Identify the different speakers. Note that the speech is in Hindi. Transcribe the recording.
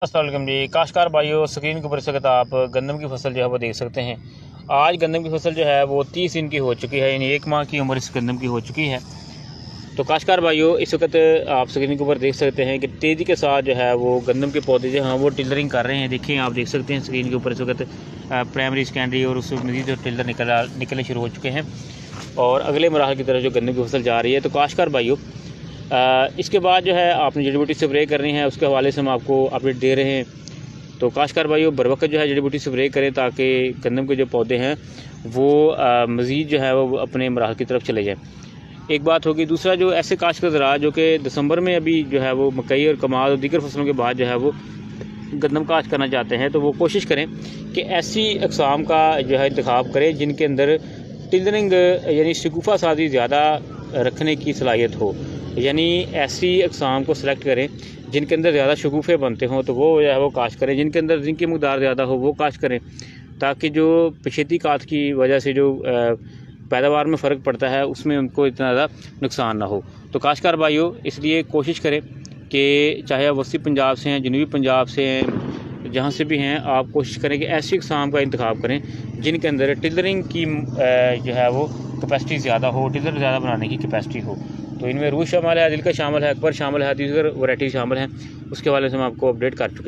Speaker 1: अस्सलाम वालेकुम जी। काश्तकार भाइयों, स्क्रीन के ऊपर इस वक्त आप गंदम की फसल जो है वो देख सकते हैं। आज गंदम की फसल जो है वो 30 दिन की हो चुकी है, यानी 1 माह की उम्र इस गंदम की हो चुकी है। तो काश्तकार भाइयों, इस वक्त आप स्क्रीन के ऊपर देख सकते हैं कि तेज़ी के साथ जो है वो गंदम के पौधे जो हैं वो टिलरिंग कर रहे हैं। देखिए, आप देख सकते हैं स्क्रीन के ऊपर इस वक्त प्राइमरी, सेकेंडरी और उससे मज़ीद जो टिलर निकलने शुरू हो चुके हैं और अगले मराहल की तरफ जो गंदम की फसल जा रही है। तो काश्तकार भाइयों, इसके बाद जो है आपने जड़ी बूटी स्प्रे करनी है, उसके हवाले से हम आपको अपडेट दे रहे हैं। तो काश्तकार भाइयों, बर वक्त जो है जड़ी बूटी स्प्रे करें ताकि गंदम के जो पौधे हैं वो मज़ीद जो है वो अपने मराहल की तरफ चले जाएँ। एक बात होगी। दूसरा, जो ऐसे काश्तकार ज़राअत जो कि दिसंबर में अभी जो है वो मकई और कमाद और दीगर फसलों के बाद जो है वो गंदम काश्त करना चाहते हैं, तो वो कोशिश करें कि ऐसी अक़साम का जो है इंतखाब करें जिनके अंदर टिलरिंग यानी शगुफ़ा साजी ज़्यादा रखने की सलाहियत हो। यानी ऐसी अक़साम को सिलेक्ट करें जिनके अंदर ज़्यादा शगुफ़े बनते हों, तो वो जो है वो काश्त करें। जिनके अंदर जिंक की मकदार ज़्यादा हो वो काश्त करें, ताकि जो पछेती काश्त की वजह से जो पैदावार में फ़र्क पड़ता है उसमें उनको इतना ज़्यादा नुकसान ना हो। तो काश्तकार भाइयों, इसलिए कोशिश करें कि चाहे आप वस्ती पंजाब से हैं, जनूबी पंजाब से हैं, जहाँ से भी हैं, आप कोशिश करें कि ऐसी अक़साम का इंतखाब करें जिनके अंदर टिलरिंग की जो है वो कैपेसिटी ज़्यादा हो, टिलर ज़्यादा बनाने की कैपेसिटी हो। तो इनमें रूस शामिल है, दिलकश शामिल है, अकबर शामिल है, दीगर वैरायटी शामिल हैं। उसके हवाले से हम आपको अपडेट कर चुके हैं।